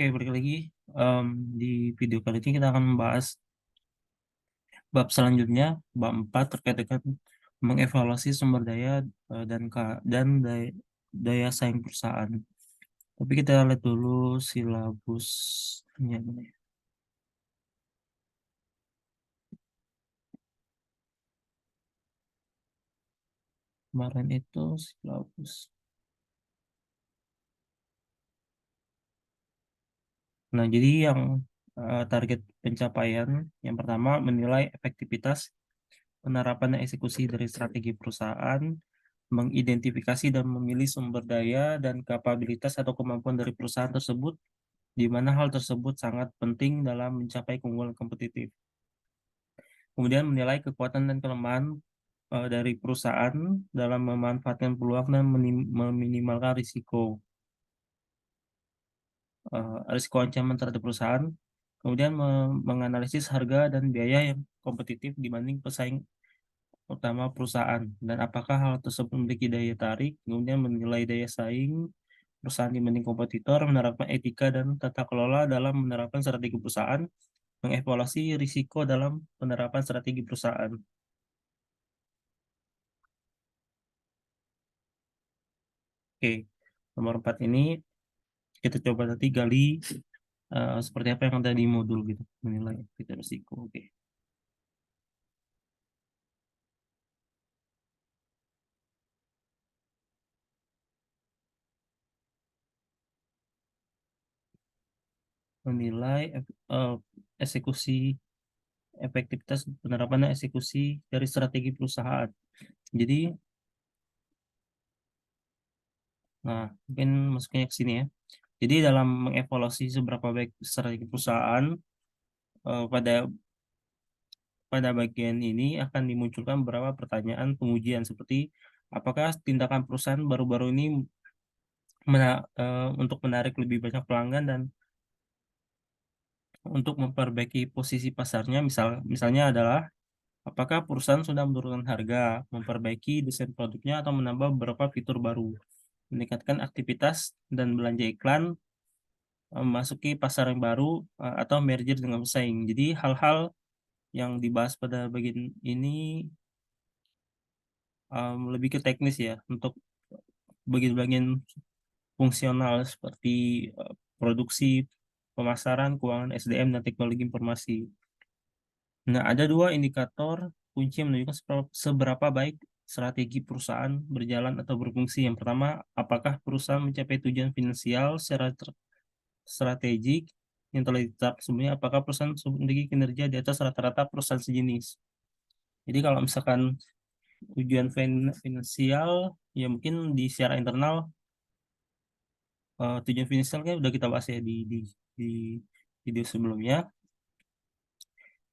Oke, balik lagi. Em, di video kali ini kita akan membahas bab selanjutnya, bab 4 terkait dengan mengevaluasi sumber daya dan daya saing perusahaan. Tapi kita lihat dulu silabusnya ini. Kemarin itu silabus. Nah, jadi yang target pencapaian yang pertama menilai efektivitas penerapan dan eksekusi dari strategi perusahaan, mengidentifikasi dan memilih sumber daya dan kapabilitas atau kemampuan dari perusahaan tersebut, di mana hal tersebut sangat penting dalam mencapai keunggulan kompetitif. Kemudian menilai kekuatan dan kelemahan dari perusahaan dalam memanfaatkan peluang dan meminimalkan risiko ancaman terhadap perusahaan. Kemudian menganalisis harga dan biaya yang kompetitif dibanding pesaing utama perusahaan dan apakah hal tersebut memiliki daya tarik. Kemudian menilai daya saing perusahaan dibanding kompetitor, menerapkan etika dan tata kelola dalam menerapkan strategi perusahaan, mengevaluasi risiko dalam penerapan strategi perusahaan. Oke, nomor 4 ini kita coba nanti gali seperti apa yang ada di modul gitu, menilai efektivitas risiko. Oke, menilai eksekusi efektivitas penerapan dan eksekusi dari strategi perusahaan. Jadi, nah mungkin masuknya ke sini ya. Jadi dalam mengevaluasi seberapa baik strategi perusahaan, pada bagian ini akan dimunculkan beberapa pertanyaan pengujian seperti apakah tindakan perusahaan baru-baru ini untuk menarik lebih banyak pelanggan dan untuk memperbaiki posisi pasarnya, misalnya adalah apakah perusahaan sudah menurunkan harga, memperbaiki desain produknya atau menambah beberapa fitur baru, meningkatkan aktivitas dan belanja iklan, memasuki pasar yang baru, atau merger dengan pesaing. Jadi hal-hal yang dibahas pada bagian ini lebih ke teknis ya, untuk bagian-bagian fungsional seperti produksi, pemasaran, keuangan SDM, dan teknologi informasi. Nah, ada dua indikator kunci yang menunjukkan seberapa baik strategi perusahaan berjalan atau berfungsi. Yang pertama, apakah perusahaan mencapai tujuan finansial secara strategik yang telah ditetapkan sebelumnya, apakah perusahaan tersebut memiliki kinerja di atas rata-rata perusahaan sejenis. Jadi kalau misalkan tujuan finansial, ya mungkin di secara internal, tujuan finansial kan udah kita bahas ya di video sebelumnya.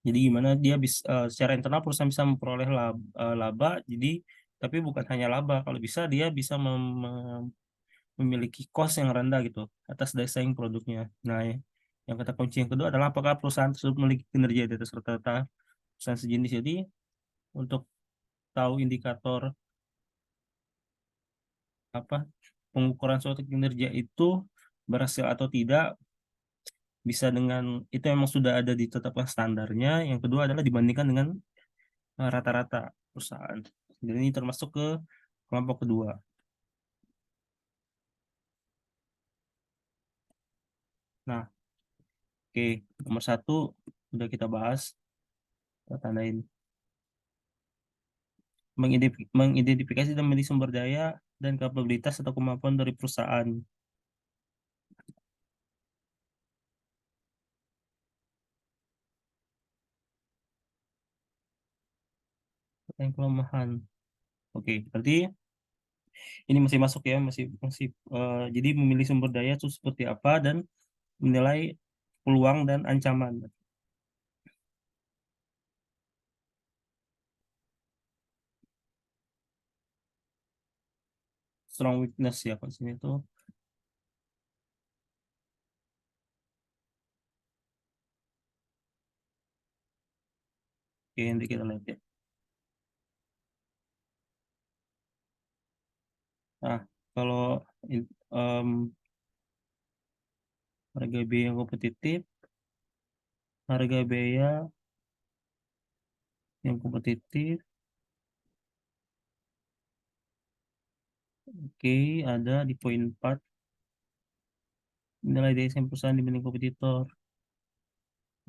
Jadi gimana dia bisa secara internal perusahaan bisa memperoleh laba. Jadi tapi bukan hanya laba, kalau bisa dia bisa memiliki cost yang rendah gitu atas daya saing produknya. Nah, yang kata kunci yang kedua adalah apakah perusahaan tersebut memiliki kinerja di atas rata-rata perusahaan sejenis. Jadi untuk tahu indikator apa pengukuran suatu kinerja itu berhasil atau tidak bisa dengan itu memang sudah ada ditetapkan standarnya. Yang kedua adalah dibandingkan dengan rata-rata perusahaan. Dan ini termasuk ke kelompok kedua. Nah, oke, nomor satu udah kita bahas, kita tandain mengidentifikasi dan memilih sumber daya dan kapabilitas atau kemampuan dari perusahaan. Yang kelemahan. Oke, berarti ini masih masuk ya, masih masih jadi memilih sumber daya itu seperti apa dan menilai peluang dan ancaman. Strong weakness ya kalau sini tuh. Oke, nanti kita lihat ya. Nah, kalau in- em, harga biaya yang kompetitif, harga biaya yang kompetitif. Oke, ada di poin 4, nilai DSM perusahaan dibanding kompetitor,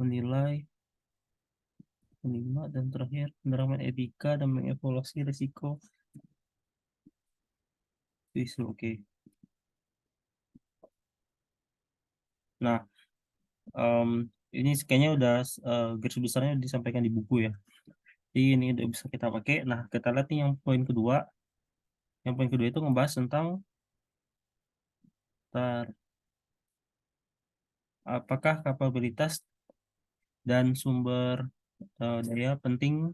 menilai, kelima, dan terakhir penerapan etika dan mengevaluasi risiko isu. Oke. Nah, em, ini kayaknya udah garis besarnya disampaikan di buku ya. Jadi ini udah bisa kita pakai. Nah, kita lihat nih yang poin kedua. Yang poin kedua itu ngebahas tentang tar- apakah kapabilitas dan sumber daya penting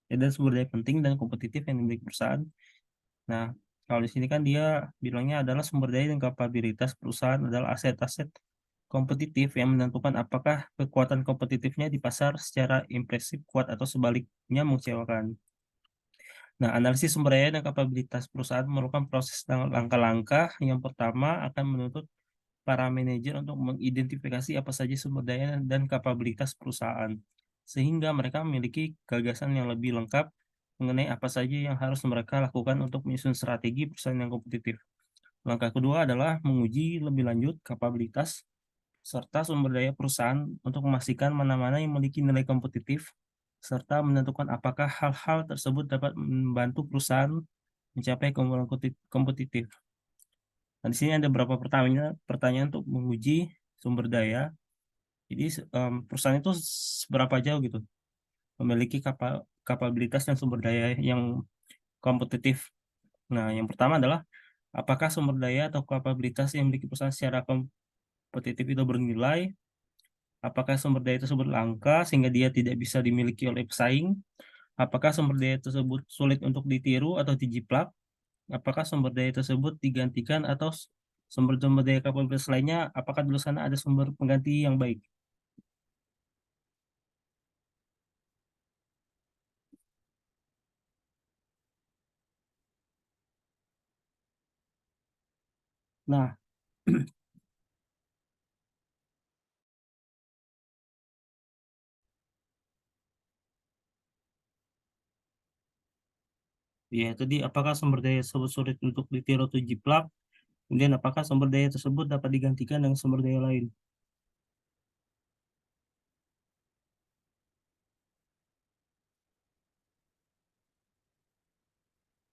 dan sumber daya penting dan kompetitif yang dimiliki perusahaan. Nah, kalau di sini kan dia bilangnya adalah sumber daya dan kapabilitas perusahaan adalah aset-aset kompetitif yang menentukan apakah kekuatan kompetitifnya di pasar secara impresif kuat atau sebaliknya mengecewakan. Nah, analisis sumber daya dan kapabilitas perusahaan merupakan proses dan langkah-langkah yang pertama akan menuntut para manajer untuk mengidentifikasi apa saja sumber daya dan kapabilitas perusahaan, sehingga mereka memiliki gagasan yang lebih lengkap mengenai apa saja yang harus mereka lakukan untuk menyusun strategi perusahaan yang kompetitif. Langkah kedua adalah menguji lebih lanjut kapabilitas serta sumber daya perusahaan untuk memastikan mana-mana yang memiliki nilai kompetitif, serta menentukan apakah hal-hal tersebut dapat membantu perusahaan mencapai keunggulan kompetitif. Nah, di sini ada beberapa pertanyaan, pertanyaan untuk menguji sumber daya. Jadi, perusahaan itu seberapa jauh gitu memiliki kapabilitas dan sumber daya yang kompetitif. Nah, yang pertama adalah apakah sumber daya atau kapabilitas yang dimiliki perusahaan secara kompetitif itu bernilai. Apakah sumber daya tersebut langka sehingga dia tidak bisa dimiliki oleh pesaing? Apakah sumber daya tersebut sulit untuk ditiru atau dijiplak? Apakah sumber daya tersebut digantikan atau sumber-sumber daya kapabilitas lainnya? Apakah di luar sana ada sumber pengganti yang baik? Nah, ya tadi apakah sumber daya tersebut sulit untuk ditiru atau dijiplak? Kemudian apakah sumber daya tersebut dapat digantikan dengan sumber daya lain?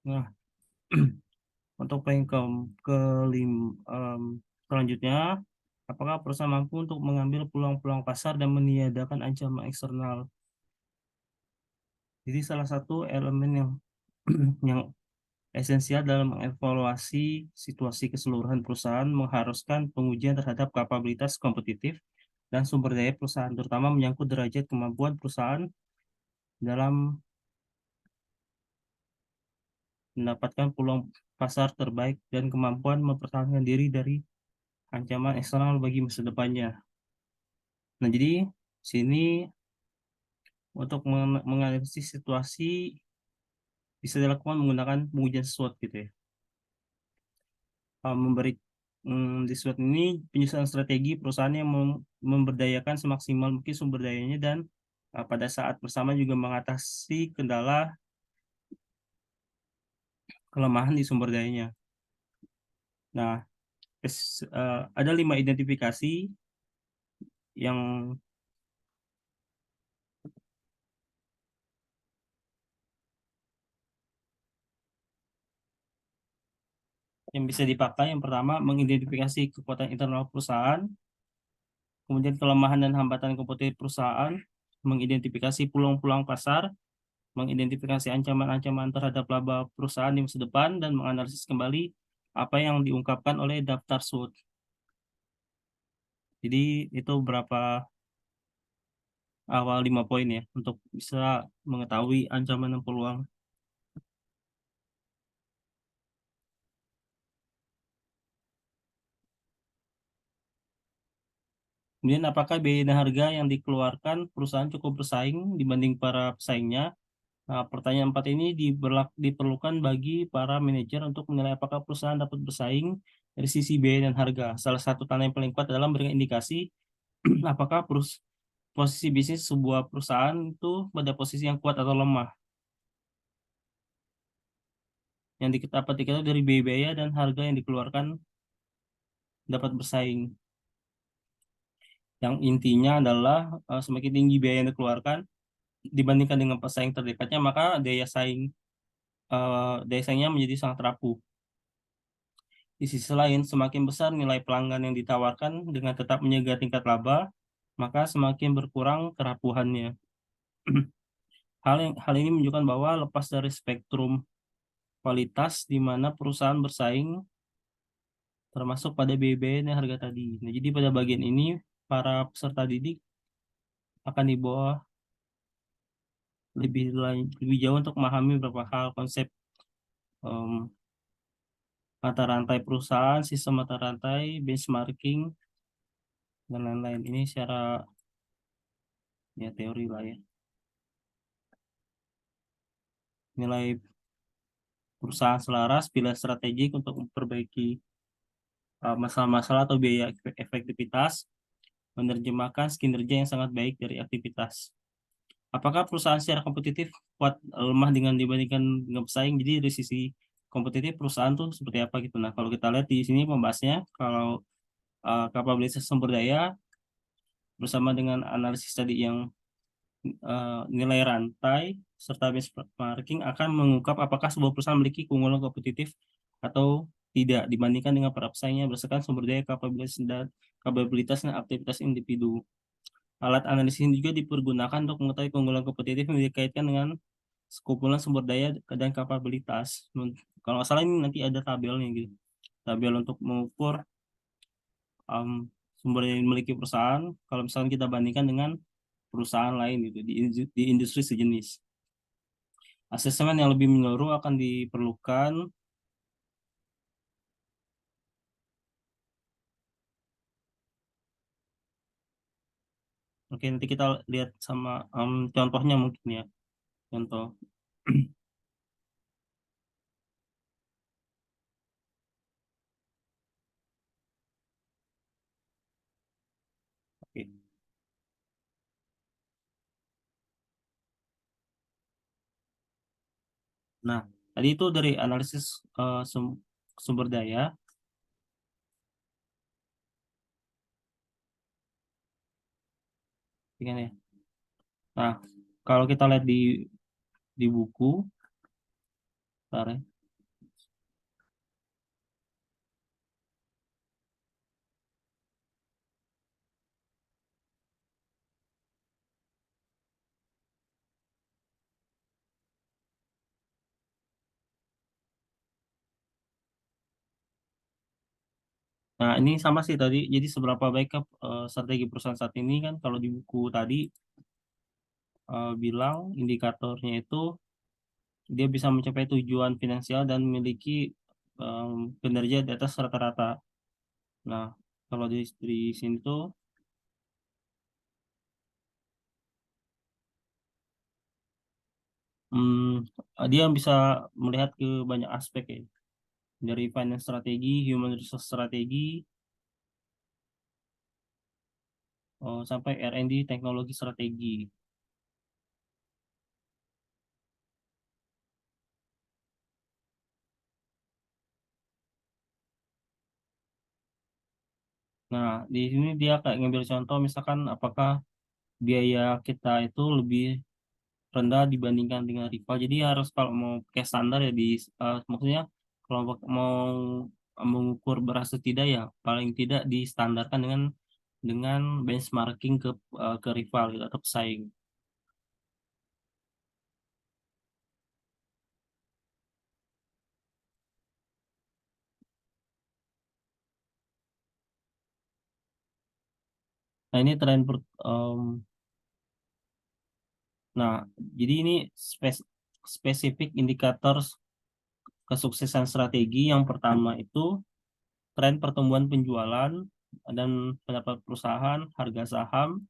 Nah, untuk poin selanjutnya, apakah perusahaan mampu untuk mengambil peluang-peluang pasar dan meniadakan ancaman eksternal? Jadi salah satu elemen yang yang esensial dalam mengevaluasi situasi keseluruhan perusahaan mengharuskan pengujian terhadap kapabilitas kompetitif dan sumber daya perusahaan, terutama menyangkut derajat kemampuan perusahaan dalam mendapatkan peluang pasar terbaik dan kemampuan mempertahankan diri dari ancaman eksternal bagi masa depannya. Nah, jadi sini untuk menganalisis situasi bisa dilakukan menggunakan pengujian SWOT gitu ya. Memberi di SWOT ini penyusunan strategi perusahaan yang memberdayakan semaksimal mungkin sumber dayanya dan pada saat bersama juga mengatasi kendala kelemahan di sumber dayanya. Nah, ada 5 identifikasi yang bisa dipakai. Yang pertama, mengidentifikasi kekuatan internal perusahaan, kemudian kelemahan dan hambatan kompetitif perusahaan, mengidentifikasi peluang-peluang pasar, mengidentifikasi ancaman-ancaman terhadap laba perusahaan di masa depan, dan menganalisis kembali apa yang diungkapkan oleh daftar SWOT. Jadi itu berapa awal 5 poin ya untuk bisa mengetahui ancaman dan peluang. Kemudian apakah biaya dan harga yang dikeluarkan perusahaan cukup bersaing dibanding para pesaingnya? Nah, pertanyaan 4 ini diperlukan bagi para manajer untuk menilai apakah perusahaan dapat bersaing dari sisi biaya dan harga. Salah satu tanda yang paling kuat adalah memberikan indikasi apakah posisi bisnis sebuah perusahaan itu pada posisi yang kuat atau lemah. Yang dapat diketahui dari biaya dan harga yang dikeluarkan dapat bersaing. Yang intinya adalah semakin tinggi biaya yang dikeluarkan dibandingkan dengan pesaing terdekatnya, maka daya saingnya menjadi sangat rapuh. Di sisi lain, semakin besar nilai pelanggan yang ditawarkan dengan tetap menjaga tingkat laba, maka semakin berkurang kerapuhannya. Hal ini menunjukkan bahwa lepas dari spektrum kualitas di mana perusahaan bersaing termasuk pada BBN dan harga tadi. Nah, jadi pada bagian ini para peserta didik akan dibawa lebih jauh untuk memahami beberapa hal konsep em, mata rantai perusahaan, sistem mata rantai, benchmarking dan lain-lain. Ini secara ya teori lah ya. Nilai perusahaan selaras bila strategik untuk memperbaiki masalah-masalah atau biaya efektivitas, menerjemahkan kinerja yang sangat baik dari aktivitas. Apakah perusahaan secara kompetitif kuat lemah dengan dibandingkan dengan pesaing? Jadi dari sisi kompetitif perusahaan tuh seperti apa gitu. Nah, kalau kita lihat di sini pembahasnya, kalau kapabilitas sumber daya bersama dengan analisis tadi yang nilai rantai serta benchmarking akan mengungkap apakah sebuah perusahaan memiliki keunggulan kompetitif atau tidak dibandingkan dengan para pesaingnya berdasarkan sumber daya, kapabilitas dan aktivitas individu. Alat analisis ini juga dipergunakan untuk mengetahui keunggulan kompetitif yang dikaitkan dengan sekumpulan sumber daya dan kapabilitas. Kalau nggak salah ini nanti ada tabelnya gitu. Tabel untuk mengukur um, sumber daya yang dimiliki perusahaan. Kalau misalnya kita bandingkan dengan perusahaan lain gitu di industri sejenis. Asesmen yang lebih menyeluruh akan diperlukan. Oke, nanti kita lihat sama contohnya mungkin ya. Contoh. Oke. Nah, tadi itu dari analisis sumber daya. Kan ya. Nah, kalau kita lihat di buku, bentar ya. Nah, ini sama sih tadi. Jadi seberapa baik strategi perusahaan saat ini kan kalau di buku tadi bilang indikatornya itu dia bisa mencapai tujuan finansial dan memiliki kinerja di atas rata-rata. Nah, kalau di sini tuh dia bisa melihat ke banyak aspek ya. Dari finance strategi, human resource strategi, sampai R&D teknologi strategi. Nah, di sini dia kayak ngambil contoh misalkan apakah biaya kita itu lebih rendah dibandingkan dengan rival. Jadi harus kalau mau pakai standar ya maksudnya kalau mau mengukur berhasil tidak ya paling tidak distandarkan dengan benchmarking ke rival gitu, atau pesaing. Nah, ini nah jadi ini spesifik indikator kesuksesan strategi. Yang pertama itu tren pertumbuhan penjualan dan pendapat perusahaan, harga saham,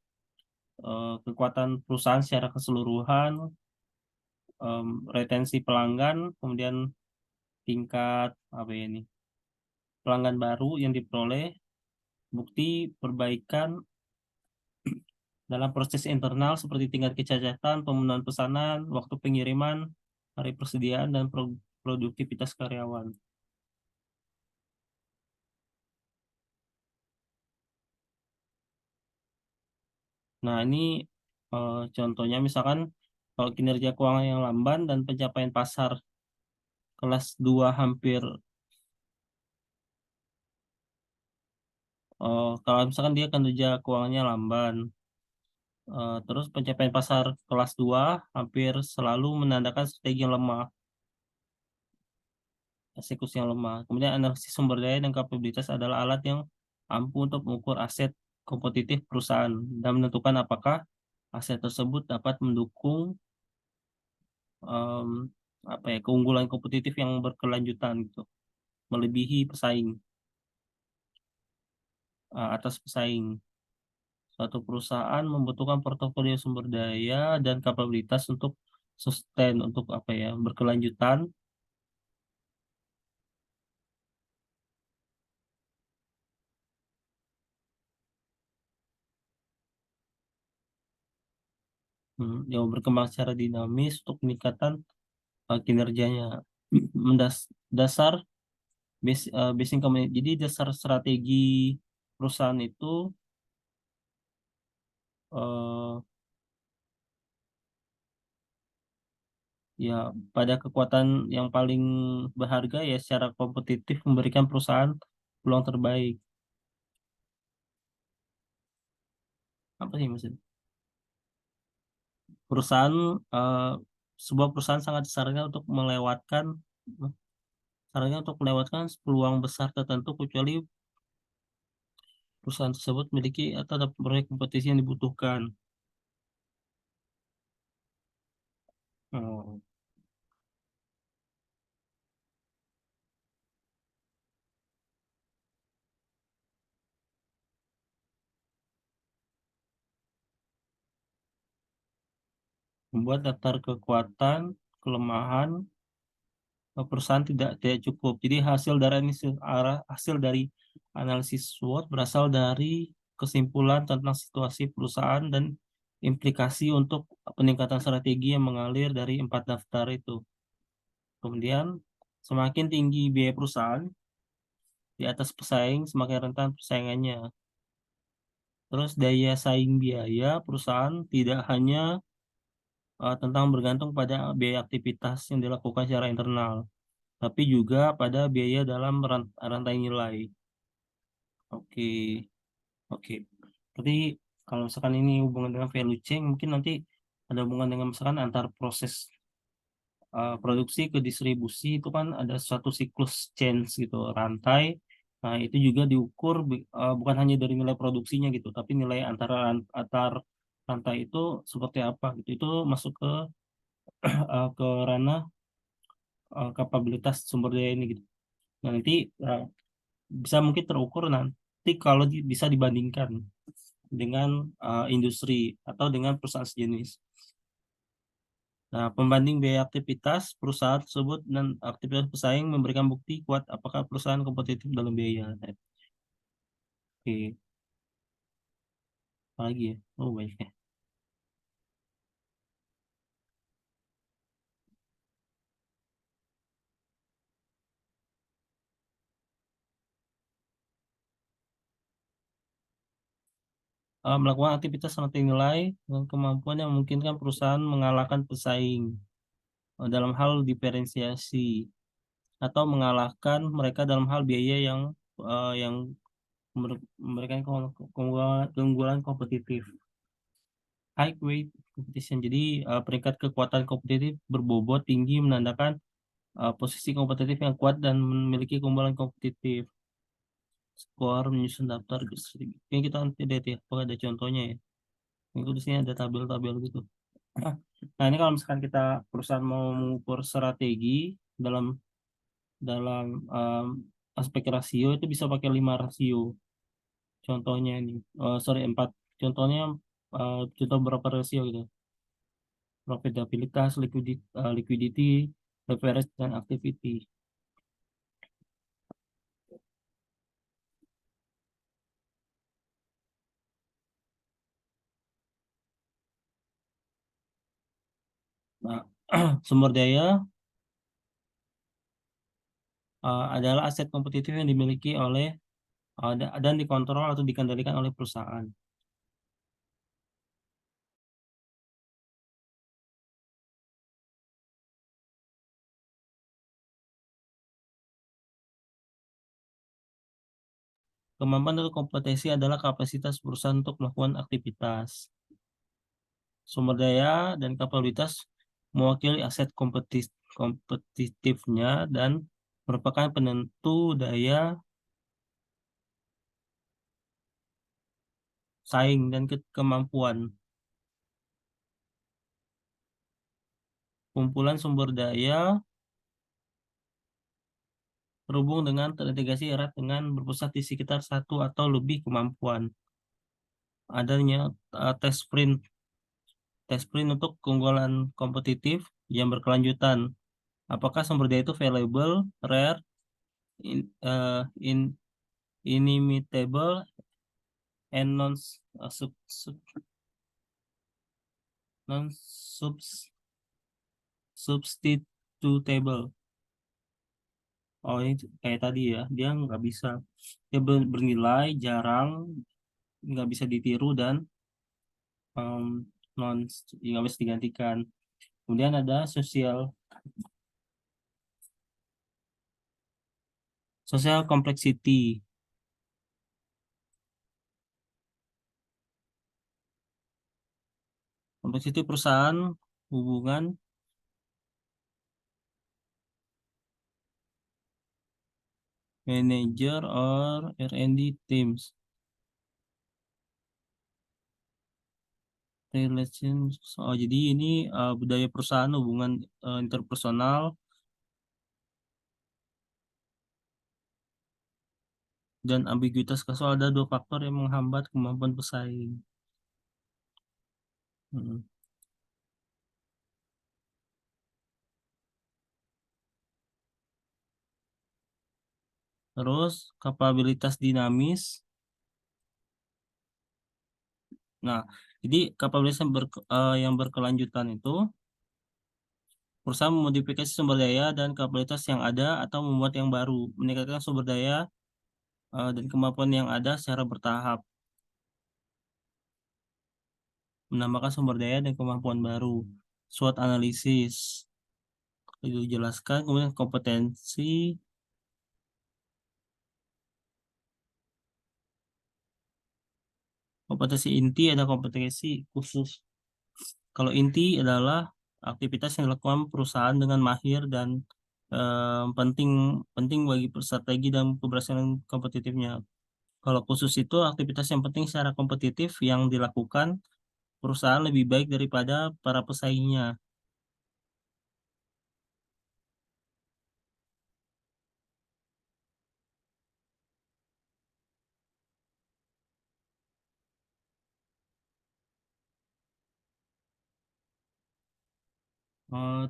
kekuatan perusahaan secara keseluruhan, retensi pelanggan, kemudian tingkat apa ya ini? pelanggan baru yang diperoleh, bukti perbaikan dalam proses internal seperti tingkat kecacatan, pemenuhan pesanan, waktu pengiriman, hari persediaan, dan produktivitas karyawan. Nah, ini contohnya misalkan kalau kinerja keuangan yang lamban dan pencapaian pasar kelas 2 hampir kalau misalkan dia kinerja keuangannya lamban, terus pencapaian pasar kelas 2 hampir selalu menandakan strategi yang lemah, eksekusi yang lemah. Kemudian analisis sumber daya dan kapabilitas adalah alat yang ampuh untuk mengukur aset kompetitif perusahaan dan menentukan apakah aset tersebut dapat mendukung em, apa ya keunggulan kompetitif yang berkelanjutan gitu, melebihi pesaing atas pesaing. Suatu perusahaan membutuhkan portofolio sumber daya dan kapabilitas untuk sustain untuk apa ya berkelanjutan. Yang berkembang secara dinamis untuk peningkatan kinerjanya. Dasar basing community. Jadi dasar strategi perusahaan itu eh, ya pada kekuatan yang paling berharga ya secara kompetitif memberikan perusahaan peluang terbaik. Apa sih maksudnya? Perusahaan eh, sebuah perusahaan sangat melewatkan peluang besar tertentu kecuali perusahaan tersebut memiliki atau dapat proyek kompetisi yang dibutuhkan. Oh, membuat daftar kekuatan, kelemahan perusahaan tidak cukup. Jadi hasil dari analisis SWOT berasal dari kesimpulan tentang situasi perusahaan dan implikasi untuk peningkatan strategi yang mengalir dari 4 daftar itu. Kemudian semakin tinggi biaya perusahaan di atas pesaing, semakin rentan persaingannya. Terus daya saing biaya perusahaan tidak hanya tentang bergantung pada biaya aktivitas yang dilakukan secara internal, tapi juga pada biaya dalam rantai nilai. Oke, oke. Berarti kalau misalkan ini hubungan dengan value chain, mungkin nanti ada hubungan dengan misalkan antar proses produksi ke distribusi itu kan ada suatu siklus change gitu, rantai. Nah, itu juga diukur bukan hanya dari nilai produksinya gitu, tapi nilai antar rantai itu seperti apa gitu. Itu masuk ke ranah kapabilitas sumber daya ini gitu. Nah, nanti uh, bisa mungkin terukur nanti kalau bisa dibandingkan dengan industri atau dengan perusahaan sejenis. Nah, pembanding biaya aktivitas perusahaan tersebut dan aktivitas pesaing memberikan bukti kuat apakah perusahaan kompetitif dalam biaya. Nah, oke, apa lagi ya? Oh, banyak ya. Melakukan aktivitas rantai nilai dengan kemampuan yang memungkinkan perusahaan mengalahkan pesaing dalam hal diferensiasi atau mengalahkan mereka dalam hal biaya yang memberikan keunggulan kompetitif. High weight competition. Jadi peringkat kekuatan kompetitif berbobot tinggi menandakan posisi kompetitif yang kuat dan memiliki keunggulan kompetitif. Skor menyusun daftar strategi. Ini kita nanti lihat ya, apakah ada contohnya ya. Itu di sini ada tabel-tabel gitu. Nah, ini kalau misalkan kita perusahaan mau mengukur strategi dalam dalam aspek rasio itu bisa pakai 5 rasio. Contohnya ini, sorry 4. Contohnya contoh berapa rasio gitu. Profitabilitas, liquidity, leverage, dan activity. Sumber daya adalah aset kompetitif yang dimiliki oleh dan dikontrol atau dikendalikan oleh perusahaan. Kemampuan atau kompetensi adalah kapasitas perusahaan untuk melakukan aktivitas. Sumber daya dan kapabilitas mewakili aset kompetitifnya dan merupakan penentu daya saing dan kemampuan. Kumpulan sumber daya terhubung dengan terintegrasi erat dengan berpusat di sekitar satu atau lebih kemampuan. Adanya tes sprint untuk keunggulan kompetitif yang berkelanjutan. Apakah sumber daya itu valuable, rare, in, eh, in- inimitable, and non substitutable. Oh, ini kayak tadi ya, dia nggak bisa, dia bernilai, jarang, nggak bisa ditiru dan um, non nggak bisa digantikan. Kemudian ada social complexity. Kompleksiti perusahaan, hubungan manager or R&D teams, relations. Oh, jadi ini budaya perusahaan, hubungan interpersonal dan ambiguitas kasus ada dua faktor yang menghambat kemampuan pesaing. Hmm. Terus kapabilitas dinamis. Nah, jadi kapabilitas yang berkelanjutan itu perusahaan memodifikasi sumber daya dan kapabilitas yang ada atau membuat yang baru, meningkatkan sumber daya dan kemampuan yang ada secara bertahap, menambahkan sumber daya dan kemampuan baru. SWOT analisis itu dijelaskan, kemudian kompetensi inti ada kompetensi khusus. Kalau inti adalah aktivitas yang dilakukan perusahaan dengan mahir dan penting penting bagi strategi dan keberhasilan kompetitifnya. Kalau khusus itu aktivitas yang penting secara kompetitif yang dilakukan perusahaan lebih baik daripada para pesaingnya.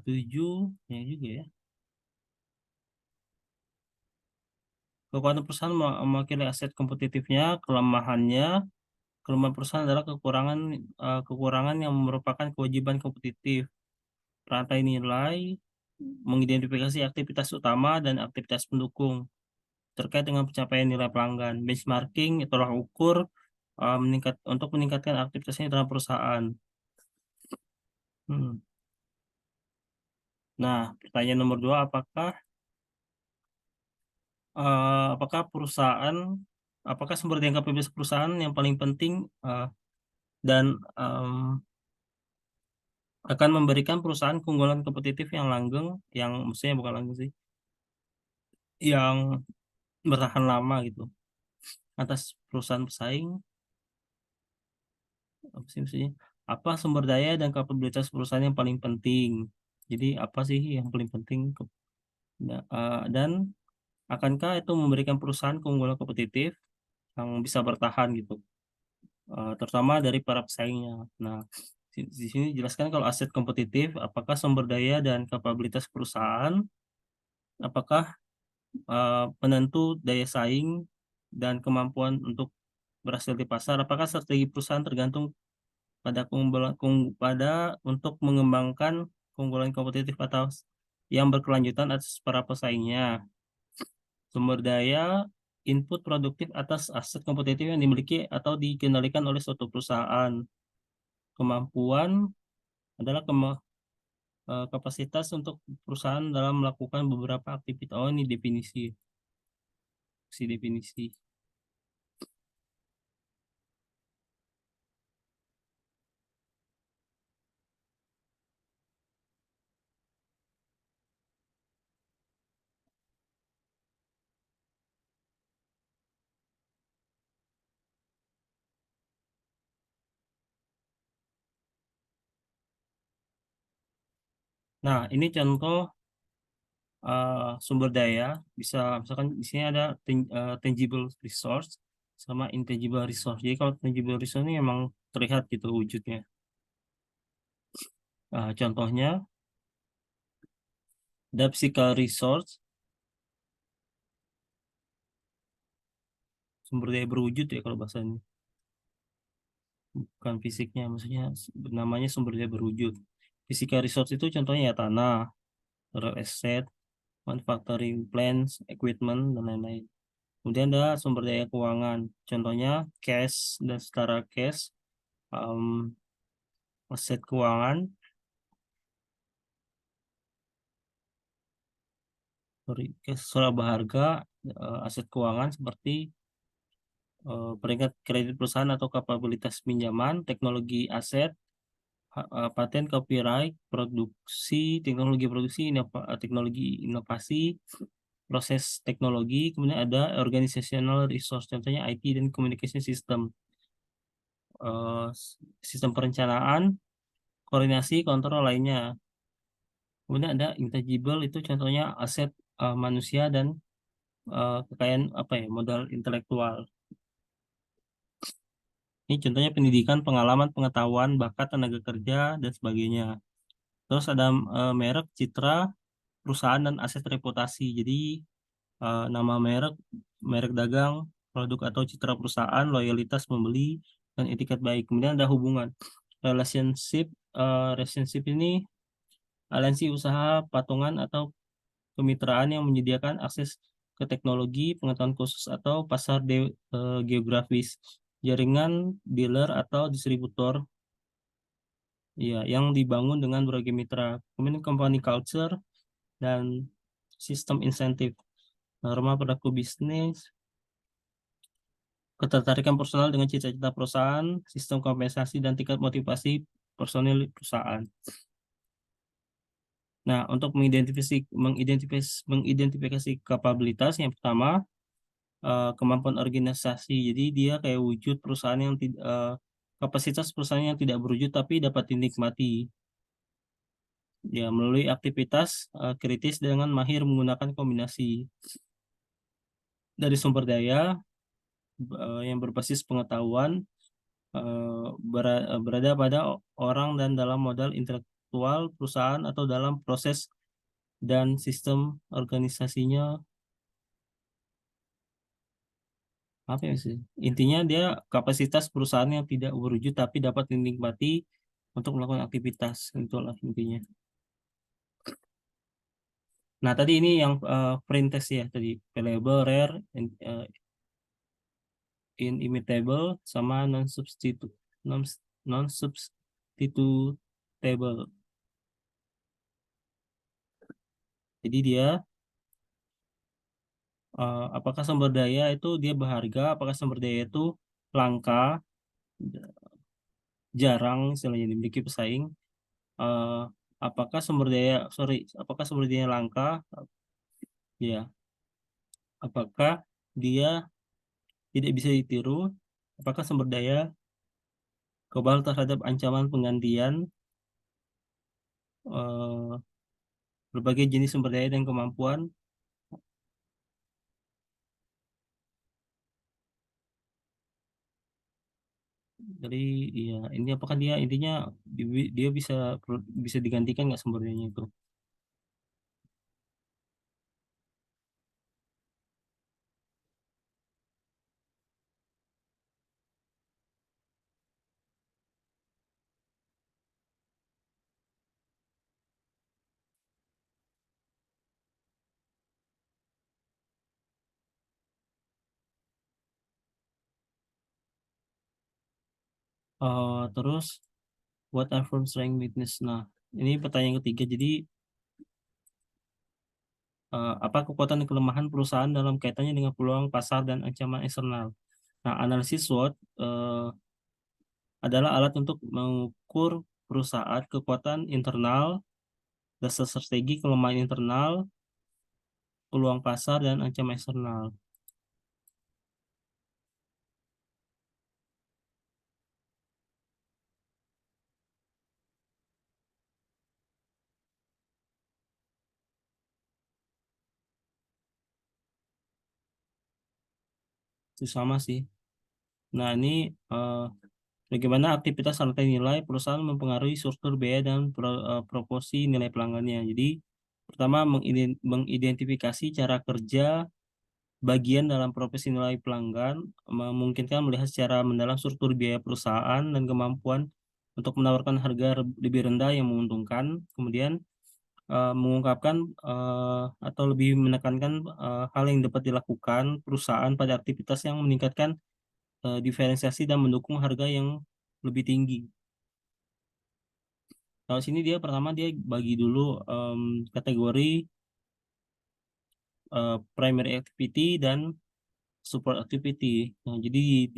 7 ya juga ya. Kekuatan perusahaan mewakili aset kompetitifnya, kelemahan perusahaan adalah kekurangan yang merupakan kewajiban kompetitif. Rantai nilai mengidentifikasi aktivitas utama dan aktivitas pendukung terkait dengan pencapaian nilai pelanggan. Benchmarking tolak ukur untuk meningkatkan aktivitasnya dalam perusahaan. Hmm. Nah, pertanyaan nomor dua, apakah apakah sumber daya kapabilitas perusahaan yang paling penting dan akan memberikan perusahaan keunggulan kompetitif yang langgeng, yang maksudnya bukan langgeng sih, yang bertahan lama gitu atas perusahaan pesaing. Apa sih maksudnya? Apa sumber daya dan kapabilitas perusahaan yang paling penting? Jadi apa sih yang paling penting? Dan akankah itu memberikan perusahaan keunggulan kompetitif yang bisa bertahan gitu, terutama dari para pesaingnya. Nah, di sini jelaskan kalau aset kompetitif, apakah sumber daya dan kapabilitas perusahaan, apakah penentu daya saing dan kemampuan untuk berhasil di pasar, apakah strategi perusahaan tergantung pada pada untuk mengembangkan keunggulan kompetitif atau yang berkelanjutan atas para pesaingnya. Sumber daya input produktif atas aset kompetitif yang dimiliki atau dikendalikan oleh suatu perusahaan. Kemampuan adalah kapasitas untuk perusahaan dalam melakukan beberapa aktivitas. Oh, ini definisi, si definisi. Nah, ini contoh sumber daya. Bisa misalkan di sini ada tangible resource sama intangible resource. Jadi kalau tangible resource ini emang terlihat gitu wujudnya. Contohnya ada physical resource, sumber daya berwujud ya kalau bahasanya. Bukan fisiknya, maksudnya namanya sumber daya berwujud. Physical resource itu contohnya ya tanah, real estate, manufacturing plants, equipment, dan lain-lain. Kemudian ada sumber daya keuangan, contohnya cash dan setara cash, um, aset keuangan, sorry, cash soal berharga, aset keuangan seperti peringkat kredit perusahaan atau kapabilitas pinjaman, teknologi aset, paten, copyright, teknologi produksi, teknologi inovasi, proses teknologi, kemudian ada organizational resource, contohnya IT dan communication system, eh, sistem perencanaan, koordinasi, kontrol lainnya. Kemudian ada intangible itu contohnya aset manusia dan kekayaan apa ya modal intelektual. Ini contohnya pendidikan, pengalaman, pengetahuan, bakat, tenaga kerja dan sebagainya. Terus ada merek, citra, perusahaan dan aset reputasi. Jadi nama merek, merek dagang, produk atau citra perusahaan, loyalitas pembeli, dan etiket baik. Kemudian ada hubungan, relationship. Relationship ini aliansi usaha, patungan atau kemitraan yang menyediakan akses ke teknologi, pengetahuan khusus atau pasar geografis, jaringan dealer atau distributor, ya, yang dibangun dengan berbagai mitra. Kemudian company culture dan sistem insentif, norma perilaku bisnis, ketertarikan personal dengan cita-cita perusahaan, sistem kompensasi dan tingkat motivasi personil perusahaan. Nah, untuk mengidentifikasi kapabilitas yang pertama, kemampuan organisasi. Jadi dia kayak wujud perusahaan yang kapasitas perusahaan yang tidak berwujud tapi dapat dinikmati. Ya, melalui aktivitas kritis dengan mahir menggunakan kombinasi dari sumber daya yang berbasis pengetahuan, berada pada orang dan dalam modal intelektual perusahaan atau dalam proses dan sistem organisasinya, apa ya sih? Intinya dia kapasitas perusahaan yang tidak berwujud tapi dapat dinikmati untuk melakukan aktivitas, itulah intinya. Nah, tadi ini yang print test ya tadi, valuable, rare, inimitable, sama non non substitutable. Jadi dia apakah sumber daya itu dia berharga, apakah sumber daya itu langka, jarang istilahnya dimiliki pesaing, eh, apakah sumber daya langka, ya, apakah dia tidak bisa ditiru, apakah sumber daya kebal terhadap ancaman penggantian, eh, berbagai jenis sumber daya dan kemampuan. Jadi ya ini apakah dia intinya dia bisa digantikan nggak sumber dayanya itu. Terus what are firm strength weakness? Nah, ini pertanyaan ketiga. Jadi apa kekuatan dan kelemahan perusahaan dalam kaitannya dengan peluang pasar dan ancaman eksternal? Nah, analisis SWOT adalah alat untuk mengukur perusahaan kekuatan internal, dasar strategi, kelemahan internal, peluang pasar, dan ancaman eksternal. Itu sama sih. Nah, ini eh, bagaimana aktivitas rantai nilai perusahaan mempengaruhi struktur biaya dan proporsi nilai pelanggannya. Jadi, pertama mengidentifikasi cara kerja bagian dalam profesi nilai pelanggan, memungkinkan melihat secara mendalam struktur biaya perusahaan dan kemampuan untuk menawarkan harga lebih rendah yang menguntungkan. Kemudian mengungkapkan atau lebih menekankan hal yang dapat dilakukan perusahaan pada aktivitas yang meningkatkan diferensiasi dan mendukung harga yang lebih tinggi. Kalau sini dia pertama dia bagi dulu kategori primary activity dan support activity. Nah, jadi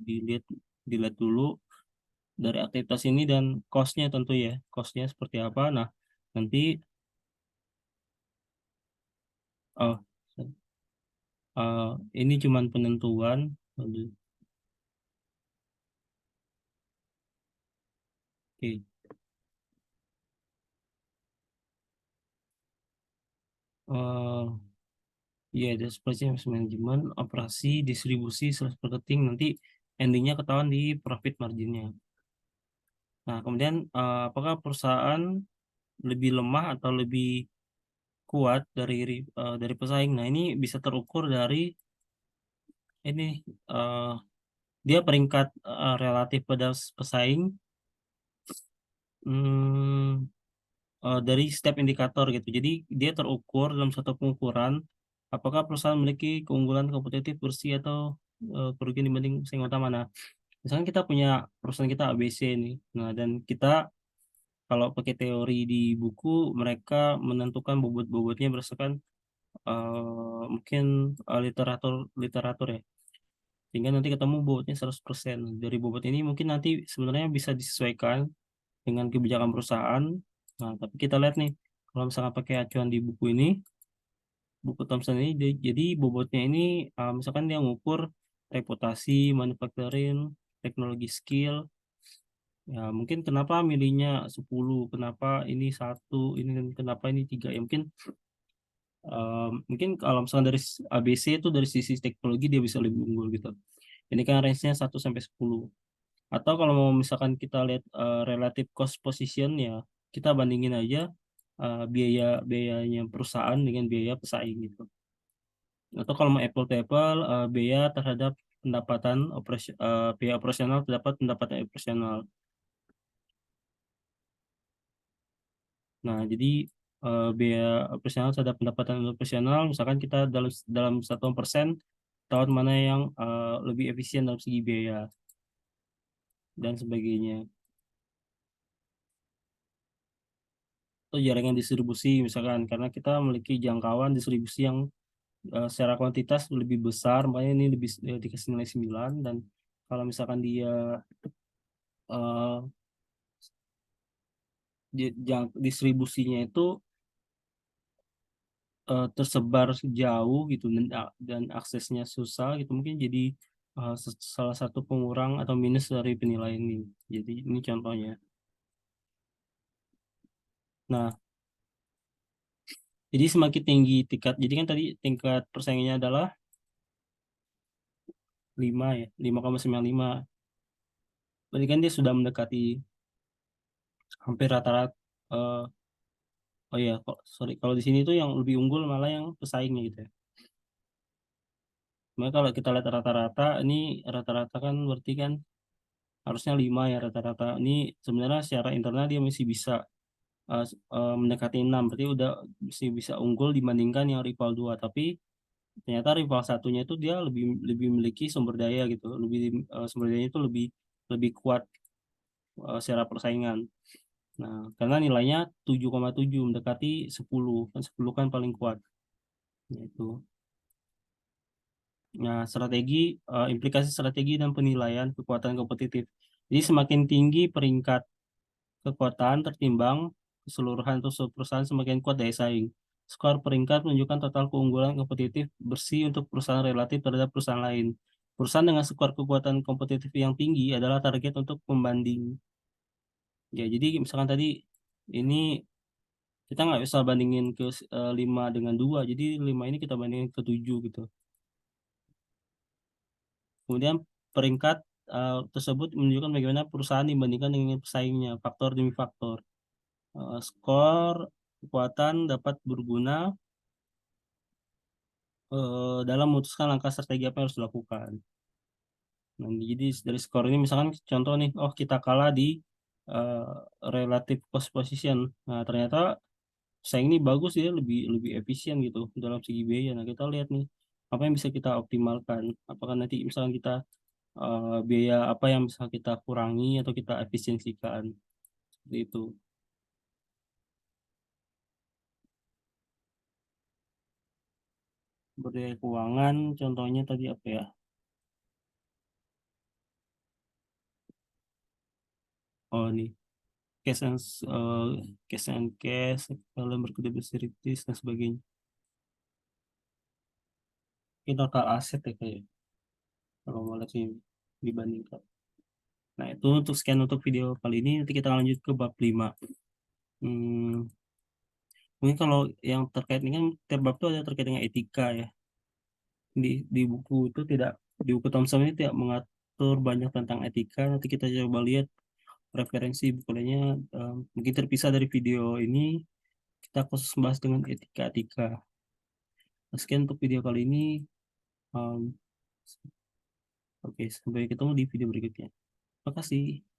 dilihat dilihat dulu dari aktivitas ini dan cost-nya tentu ya, cost-nya seperti apa. Nah, nanti oh eh, ini cuman penentuan. Oke. Eh, ya, ada seperti manajemen, operasi, distribusi, sales marketing, nanti endingnya ketahuan di profit marginnya. Nah, kemudian apakah perusahaan lebih lemah atau lebih kuat dari pesaing? Nah, ini bisa terukur dari ini eh, dia peringkat relatif pada pesaing hmm, dari step indikator gitu. Jadi dia terukur dalam satu pengukuran apakah perusahaan memiliki keunggulan kompetitif bersih atau kerugian dibanding pesaing utama. Nah, misalkan kita punya perusahaan kita ABC nih. Nah, dan kita kalau pakai teori di buku mereka menentukan bobot-bobotnya berdasarkan mungkin literatur literatur ya. Sehingga nanti ketemu bobotnya 100%. Dari bobot ini mungkin nanti sebenarnya bisa disesuaikan dengan kebijakan perusahaan. Nah, tapi kita lihat nih, kalau misalkan pakai acuan di buku ini, buku Thomson ini, jadi bobotnya ini, misalkan dia ngukur reputasi, manufacturing, teknologi skill, ya mungkin kenapa milihnya 10, kenapa ini satu, ini kenapa ini tiga, ya mungkin kalau misalkan dari ABC itu dari sisi teknologi dia bisa lebih unggul gitu. Ini kan range-nya 1 sampai 10. Atau kalau mau misalkan kita lihat relative cost position ya, kita bandingin aja biayanya perusahaan dengan biaya pesaing gitu. Atau kalau mau apple to apple, biaya terhadap biaya operasional terdapat pendapatan operasional. Nah, jadi biaya operasional terhadap pendapatan operasional, misalkan kita dalam dalam 1%, tahun mana yang lebih efisien dalam segi biaya dan sebagainya. Atau jaringan distribusi misalkan, karena kita memiliki jangkauan distribusi yang secara kuantitas lebih besar, makanya ini lebih dikasih nilai 9. Dan kalau misalkan dia eh, distribusinya itu tersebar jauh gitu dan aksesnya susah gitu, mungkin jadi salah satu pengurang atau minus dari penilaian ini. Jadi ini contohnya. Nah, jadi semakin tinggi tingkat, jadi kan tadi tingkat persaingannya adalah 5 ya, 5,95. Berarti kan dia sudah mendekati hampir rata-rata. eh, oh ya, kok sorry, kalau di sini tuh yang lebih unggul malah yang pesaingnya gitu ya. Maka kalau kita lihat rata-rata, ini rata-rata kan berarti kan harusnya 5 ya rata-rata. Ini sebenarnya secara internal dia masih bisa mendekati 6, berarti udah masih bisa unggul dibandingkan yang rival 2. Tapi ternyata rival satunya itu dia lebih lebih memiliki sumber daya gitu, lebih sumber dayanya itu lebih lebih kuat secara persaingan. Nah, karena nilainya 7,7 mendekati 10, kan 10 kan paling kuat. Yaitu. Nah, implikasi strategi dan penilaian kekuatan kompetitif. Jadi semakin tinggi peringkat kekuatan tertimbang keseluruhan untuk suatu perusahaan, semakin kuat daya saing. Skor peringkat menunjukkan total keunggulan kompetitif bersih untuk perusahaan relatif terhadap perusahaan lain. Perusahaan dengan skor kekuatan kompetitif yang tinggi adalah target untuk pembanding. Ya, jadi misalkan tadi ini kita nggak bisa bandingin ke 5 dengan 2, jadi 5 ini kita bandingin ke 7 gitu. Kemudian peringkat tersebut menunjukkan bagaimana perusahaan dibandingkan dengan pesaingnya, faktor demi faktor. Skor kekuatan dapat berguna dalam memutuskan langkah strategi apa yang harus dilakukan. Nah, jadi dari skor ini misalkan contoh nih, oh kita kalah di uh, relative cost position. Nah, ternyata pesaing ini bagus, ya lebih lebih efisien gitu dalam segi biaya. Nah, kita lihat nih apa yang bisa kita optimalkan. Apakah nanti misalkan kita biaya apa yang bisa kita kurangi atau kita efisiensikan, seperti itu. Budaya keuangan contohnya tadi apa ya? Oh nih, cash and eh, cash, dalam berkedip securities dan sebagainya. Ini total aset ya kayak kalau mau lihat sini dibandingkan. Nah, itu untuk sekian untuk video kali ini. Nanti kita lanjut ke bab 5. Hmm, mungkin kalau yang terkait ini kan tiap bab itu ada terkait dengan etika ya. Di buku itu tidak, di buku Thomson ini tidak mengatur banyak tentang etika. Nanti kita coba lihat referensi buku lainnya, mungkin terpisah dari video ini. Kita khusus bahas dengan etika-etika. Sekian untuk video kali ini. Um, Oke, sampai ketemu di video berikutnya. Terima kasih.